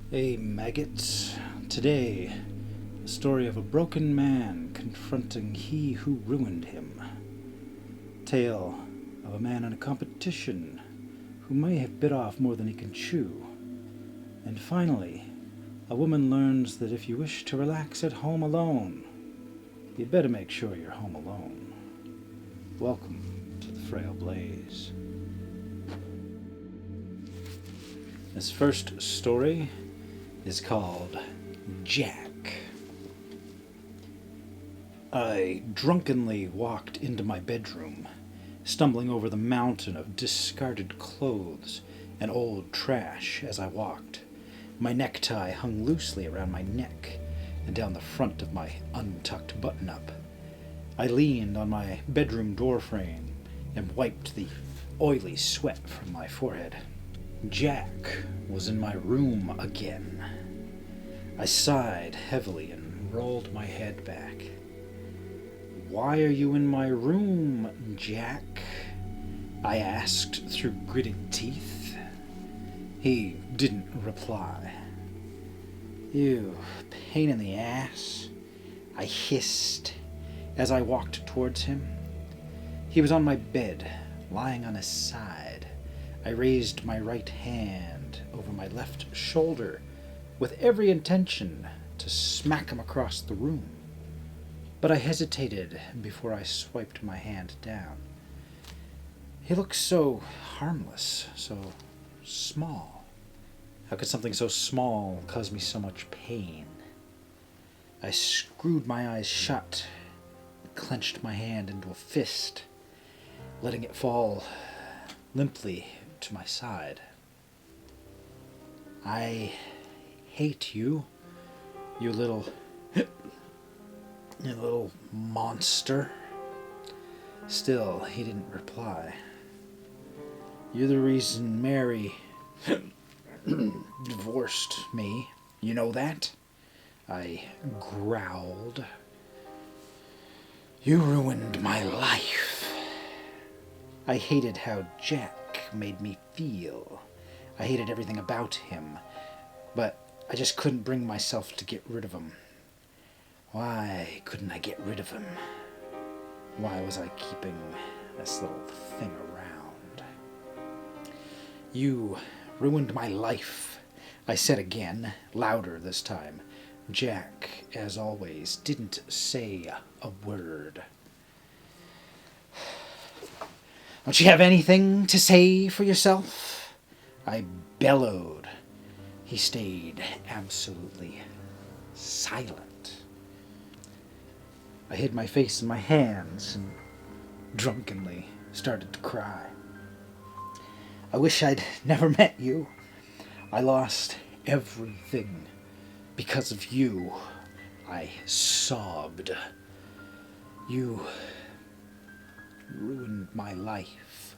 Hey maggots. Today, the story of a broken man confronting he who ruined him. Tale of a man in a competition who may have bit off more than he can chew. And finally, a woman learns that if you wish to relax at home alone, you'd better make sure you're home alone. Welcome to the Frail Blaze. This first story is called Jack. I drunkenly walked into my bedroom, stumbling over the mountain of discarded clothes and old trash as I walked. My necktie hung loosely around my neck and down the front of my untucked button-up. I leaned on my bedroom doorframe and wiped the oily sweat from my forehead. Jack was in my room again. I sighed heavily and rolled my head back. "Why are you in my room, Jack?" I asked through gritted teeth. He didn't reply. "You pain in the ass," I hissed as I walked towards him. He was on my bed, lying on his side. I raised my right hand over my left shoulder with every intention to smack him across the room. But I hesitated before I swiped my hand down. He looked so harmless, so small. How could something so small cause me so much pain? I screwed my eyes shut, clenched my hand into a fist, letting it fall limply to my side. "I hate you, you little monster." Still, he didn't reply. "You're the reason Mary divorced me. You know that?" I growled. "You ruined my life." I hated how Jack made me feel. I hated everything about him, but I just couldn't bring myself to get rid of him. Why couldn't I get rid of him? Why was I keeping this little thing around? "You ruined my life," I said again, louder this time. Jack, as always, didn't say a word. "Don't you have anything to say for yourself?" I bellowed. He stayed absolutely silent. I hid my face in my hands and drunkenly started to cry. "I wish I'd never met you. I lost everything because of you," I sobbed. "You ruined my life,"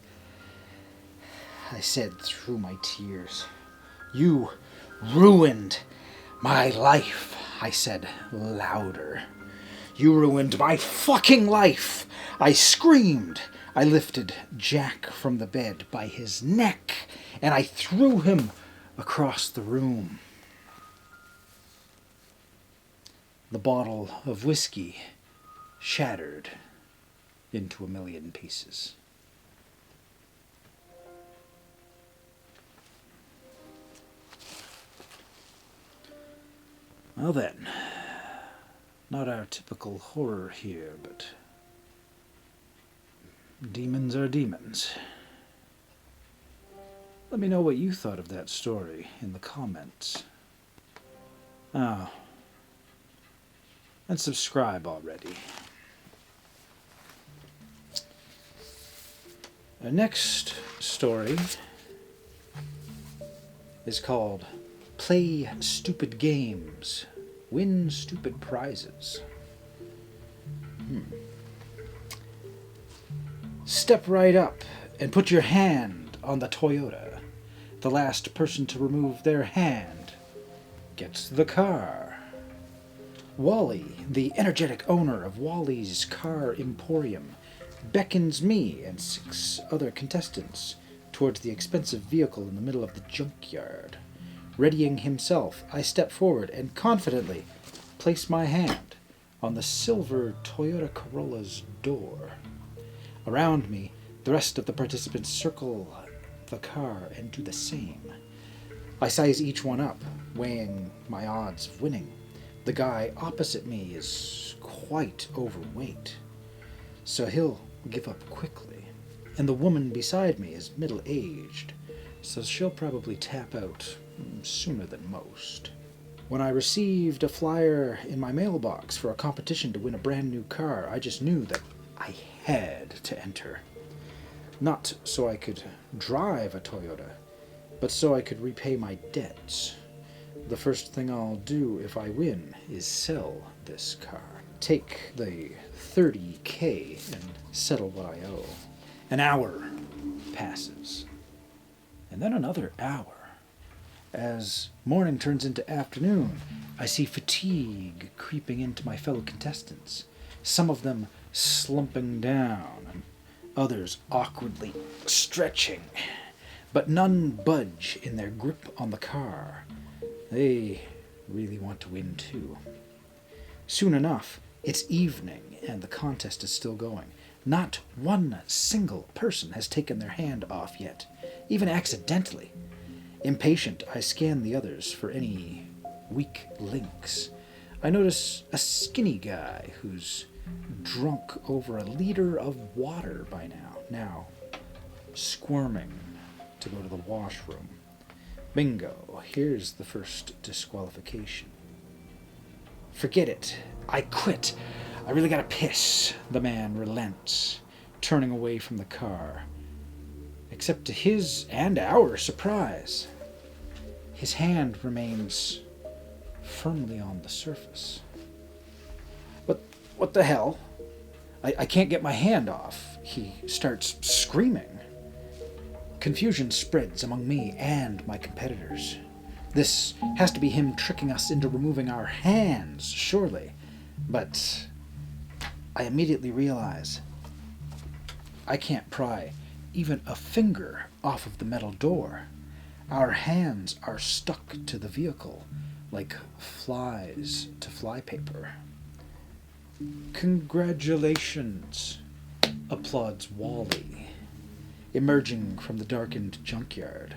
I said through my tears. "You ruined my life," I said louder. "You ruined my fucking life," I screamed. I lifted Jack from the bed by his neck and I threw him across the room. The bottle of whiskey shattered into a million pieces. Well then, not our typical horror here, but demons are demons. Let me know what you thought of that story in the comments. Oh, and subscribe already. Our next story is called Play Stupid Games, Win Stupid Prizes. Step right up and put your hand on the Toyota. The last person to remove their hand gets the car. Wally, the energetic owner of Wally's Car Emporium, beckons me and 6 other contestants towards the expensive vehicle in the middle of the junkyard. Readying himself, I step forward and confidently place my hand on the silver Toyota Corolla's door. Around me, the rest of the participants circle the car and do the same. I size each one up, weighing my odds of winning. The guy opposite me is quite overweight, so he'll give up quickly. And the woman beside me is middle-aged, so she'll probably tap out sooner than most. When I received a flyer in my mailbox for a competition to win a brand new car, I just knew that I had to enter. Not so I could drive a Toyota, but so I could repay my debts. The first thing I'll do if I win is sell this car. Take the $30,000 and settle what I owe. An hour passes, and then another hour. As morning turns into afternoon, I see fatigue creeping into my fellow contestants, some of them slumping down, and others awkwardly stretching, but none budge in their grip on the car. They really want to win too. Soon enough, it's evening and the contest is still going. Not one single person has taken their hand off yet, even accidentally. Impatient, I scan the others for any weak links. I notice a skinny guy who's drunk over a liter of water by now squirming to go to the washroom. Bingo, here's the first disqualification. Forget it. I quit. I really gotta piss. The man relents, turning away from the car. Except to his and our surprise, his hand remains firmly on the surface. But what the hell? I can't get my hand off. He starts screaming. Confusion spreads among me and my competitors. This has to be him tricking us into removing our hands, surely. But I immediately realize I can't pry even a finger off of the metal door. Our hands are stuck to the vehicle like flies to flypaper. Congratulations, applauds Wally, emerging from the darkened junkyard.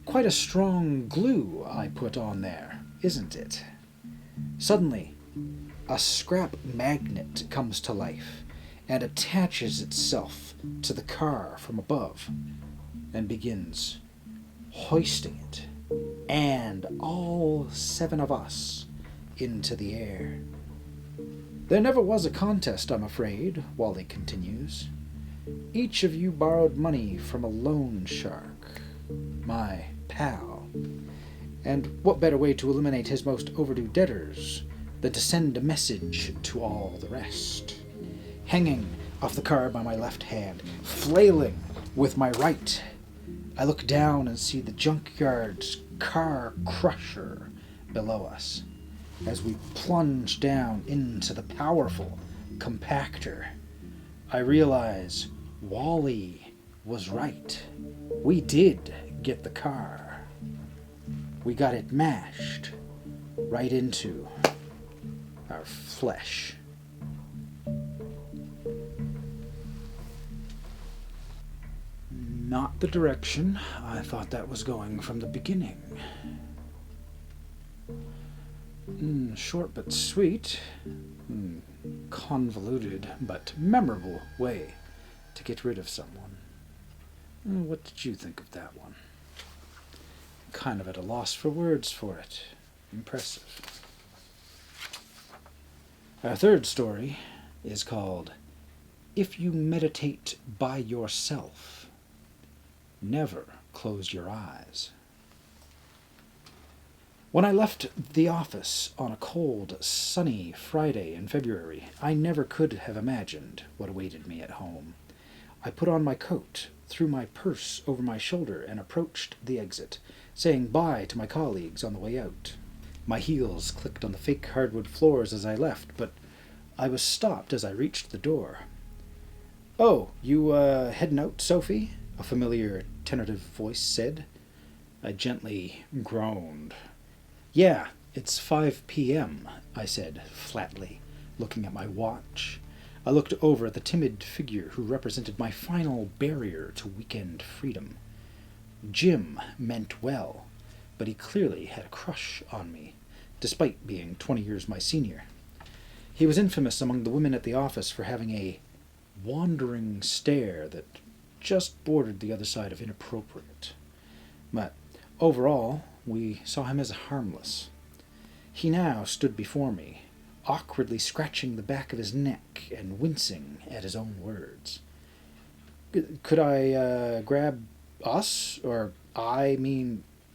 Quite a strong glue I put on there, isn't it? Suddenly, a scrap magnet comes to life and attaches itself to the car from above and begins hoisting it and all 7 of us into the air. There never was a contest, I'm afraid, Wally continues. Each of you borrowed money from a loan shark, my pal. And what better way to eliminate his most overdue debtors than to send a message to all the rest? Hanging off the car by my left hand, flailing with my right, I look down and see the junkyard's car crusher below us as we plunge down into the powerful compactor. I realize Wally was right. We did get the car. We got it mashed right into our flesh. Not the direction I thought that was going from the beginning. Short but sweet, convoluted but memorable way to get rid of someone. What did you think of that one? Kind of at a loss for words for it. Impressive. Our third story is called If You Meditate by Yourself, Never Close Your Eyes. When I left the office on a cold, sunny Friday in February, I never could have imagined what awaited me at home. I put on my coat, threw my purse over my shoulder, and approached the exit, saying bye to my colleagues on the way out. My heels clicked on the fake hardwood floors as I left, but I was stopped as I reached the door. "Oh, you heading out, Sophie?" a familiar, tentative voice said. I gently groaned. Yeah, it's 5 p.m., I said flatly, looking at my watch. I looked over at the timid figure who represented my final barrier to weekend freedom. Jim meant well, but he clearly had a crush on me, despite being 20 years my senior. He was infamous among the women at the office for having a wandering stare that just bordered the other side of inappropriate. But overall, we saw him as harmless. He now stood before me, awkwardly scratching the back of his neck and wincing at his own words. Could I grab us, or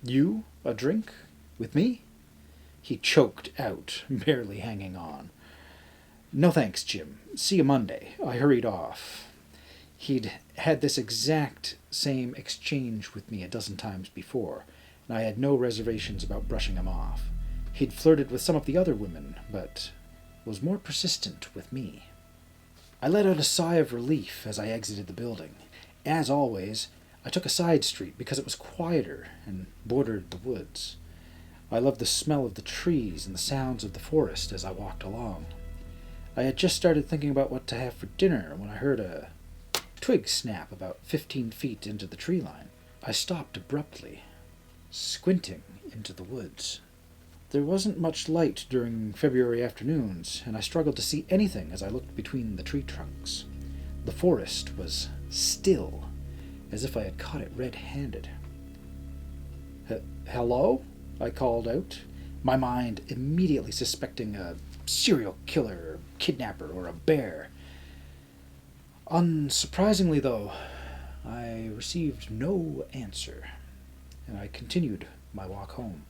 you, a drink with me? He choked out, barely hanging on. No thanks, Jim. See you Monday. I hurried off. He'd had this exact same exchange with me a dozen times before, and I had no reservations about brushing him off. He'd flirted with some of the other women, but was more persistent with me. I let out a sigh of relief as I exited the building. As always, I took a side street because it was quieter and bordered the woods. I loved the smell of the trees and the sounds of the forest as I walked along. I had just started thinking about what to have for dinner when I heard a twig snap about 15 feet into the tree line. I stopped abruptly, squinting into the woods. There wasn't much light during February afternoons, and I struggled to see anything as I looked between the tree trunks. The forest was still, as if I had caught it red-handed. Hello? I called out, my mind immediately suspecting a serial killer, kidnapper, or a bear. Unsurprisingly, though, I received no answer, and I continued my walk home.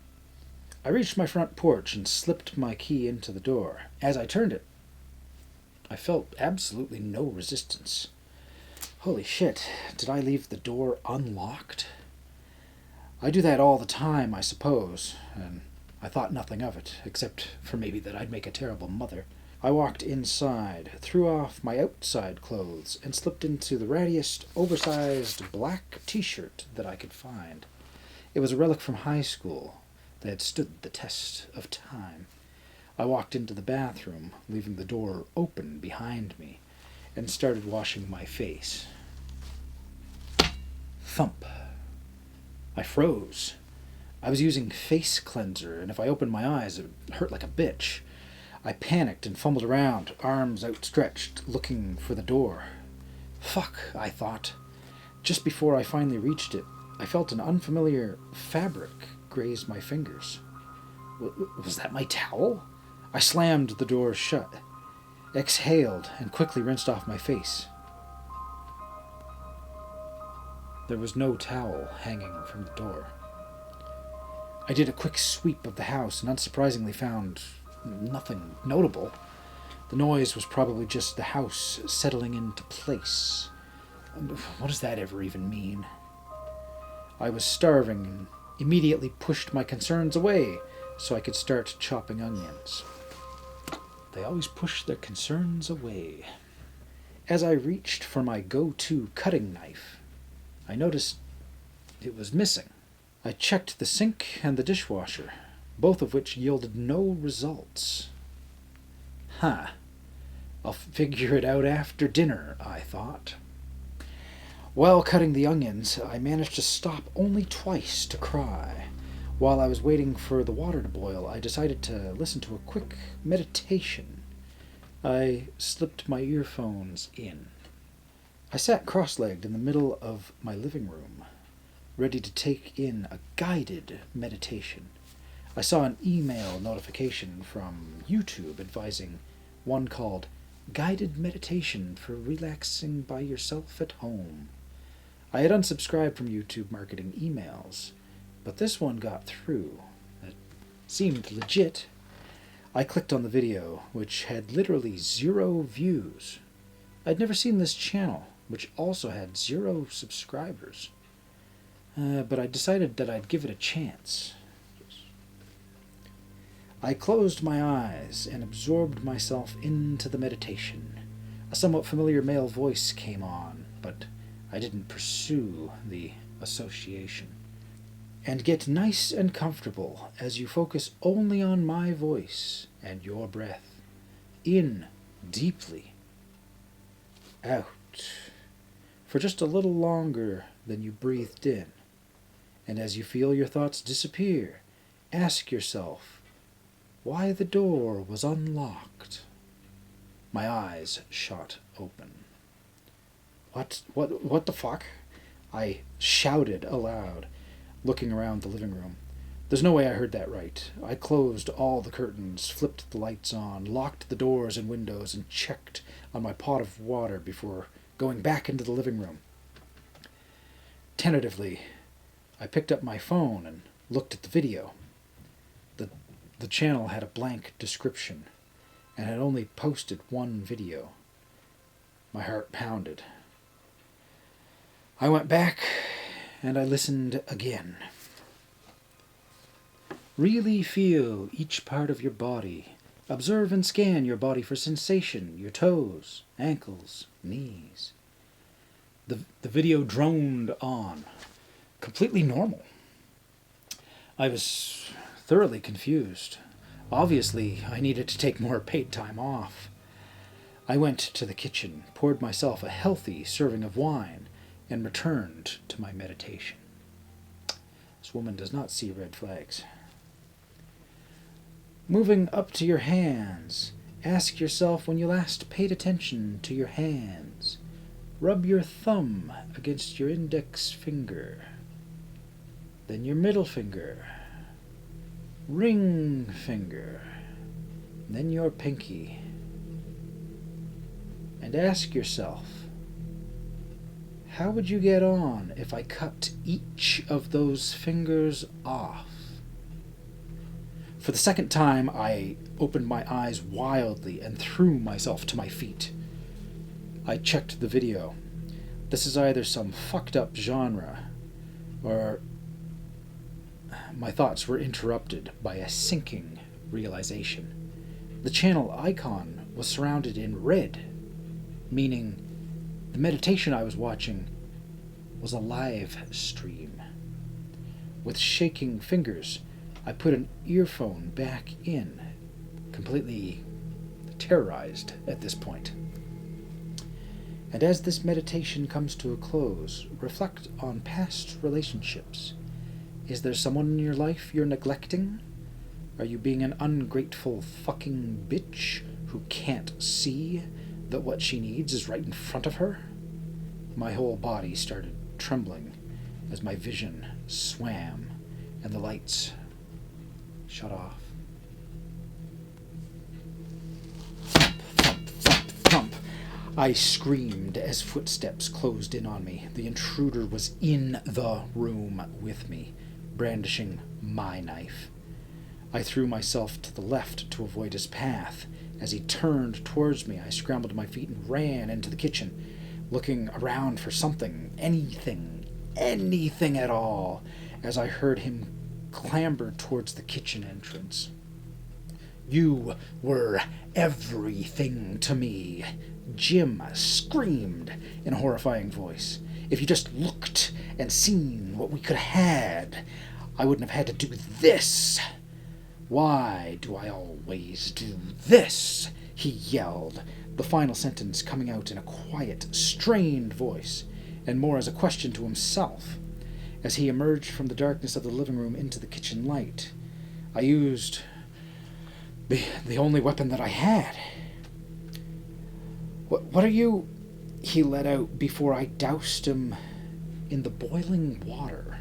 I reached my front porch and slipped my key into the door. As I turned it, I felt absolutely no resistance. Holy shit, did I leave the door unlocked? I do that all the time, I suppose, and I thought nothing of it, except for maybe that I'd make a terrible mother. I walked inside, threw off my outside clothes, and slipped into the rattiest, oversized black t-shirt that I could find. It was a relic from high school that had stood the test of time. I walked into the bathroom, leaving the door open behind me, and started washing my face. Thump. I froze. I was using face cleanser, and if I opened my eyes, it would hurt like a bitch. I panicked and fumbled around, arms outstretched, looking for the door. Fuck, I thought. Just before I finally reached it, I felt an unfamiliar fabric graze my fingers. Was that my towel? I slammed the door shut, exhaled, and quickly rinsed off my face. There was no towel hanging from the door. I did a quick sweep of the house and unsurprisingly found nothing notable. The noise was probably just the house settling into place. What does that ever even mean? I was starving and immediately pushed my concerns away so I could start chopping onions. They always push their concerns away. As I reached for my go-to cutting knife, I noticed it was missing. I checked the sink and the dishwasher, both of which yielded no results. I'll figure it out after dinner, I thought. While cutting the onions, I managed to stop only twice to cry. While I was waiting for the water to boil, I decided to listen to a quick meditation. I slipped my earphones in. I sat cross-legged in the middle of my living room, ready to take in a guided meditation. I saw an email notification from YouTube advising one called Guided Meditation for Relaxing by Yourself at Home. I had unsubscribed from YouTube marketing emails, but this one got through. It seemed legit. I clicked on the video, which had literally 0 views. I'd never seen this channel, which also had 0 subscribers. But I decided that I'd give it a chance. I closed my eyes and absorbed myself into the meditation. A somewhat familiar male voice came on, but I didn't pursue the association. and get nice and comfortable as you focus only on my voice and your breath. In deeply. Out. For just a little longer than you breathed in. And as you feel your thoughts disappear, ask yourself why the door was unlocked. My eyes shot open. What the fuck? I shouted aloud, looking around the living room. There's no way I heard that right. I closed all the curtains, flipped the lights on, locked the doors and windows, and checked on my pot of water before going back into the living room. Tentatively, I picked up my phone and looked at the video. The channel had a blank description and had only posted one video. My heart pounded. I went back and I listened again. Really feel each part of your body. Observe and scan your body for sensation, your toes, ankles, knees. The video droned on, completely normal. I was thoroughly confused. Obviously, I needed to take more paid time off. I went to the kitchen, poured myself a healthy serving of wine, and returned to my meditation. This woman does not see red flags. Moving up to your hands, ask yourself when you last paid attention to your hands. Rub your thumb against your index finger, then your middle finger, ring finger, then your pinky. And ask yourself, how would you get on if I cut each of those fingers off? For the second time, I opened my eyes wildly and threw myself to my feet. I checked the video. This is either some fucked up genre, or my thoughts were interrupted by a sinking realization. The channel icon was surrounded in red, meaning the meditation I was watching was a live stream. With shaking fingers, I put an earphone back in, completely terrorized at this point. And as this meditation comes to a close, reflect on past relationships. Is there someone in your life you're neglecting? Are you being an ungrateful fucking bitch who can't see that what she needs is right in front of her? My whole body started trembling as my vision swam and the lights shut off. Thump, thump, thump, thump. I screamed as footsteps closed in on me. The intruder was in the room with me, brandishing my knife. I threw myself to the left to avoid his path. As he turned towards me, I scrambled to my feet and ran into the kitchen, looking around for something, anything at all, as I heard him clamber towards the kitchen entrance. You were everything to me, Jim screamed in a horrifying voice. If you just looked and seen what we could have had, I wouldn't have had to do this. Why do I always do this? He yelled, the final sentence coming out in a quiet, strained voice, and more as a question to himself. As he emerged from the darkness of the living room into the kitchen light, I used the only weapon that I had. What are you... He let out before I doused him in the boiling water.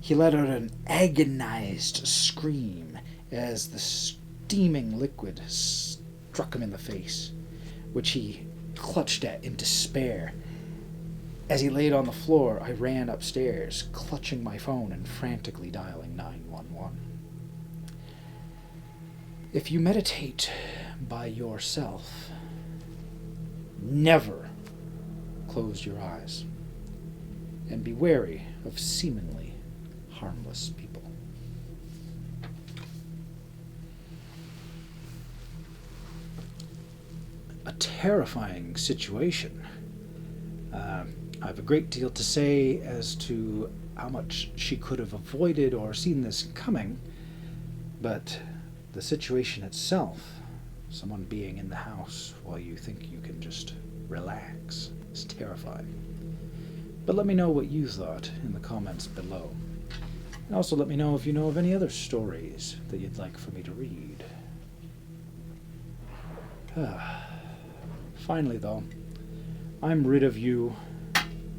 He let out an agonized scream as the steaming liquid struck him in the face, which he clutched at in despair. As he laid on the floor, I ran upstairs, clutching my phone and frantically dialing 911. If you meditate by yourself, never close your eyes, and be wary of seemingly harmless people. A terrifying situation. I have a great deal to say as to how much she could have avoided or seen this coming, but the situation itself, someone being in the house while you think you can just relax, is terrifying. But let me know what you thought in the comments below. And also let me know if you know of any other stories that you'd like for me to read. Finally, though, I'm rid of you,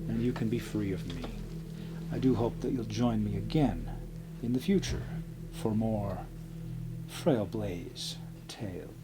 and you can be free of me. I do hope that you'll join me again in the future for more Frail Blaze tales.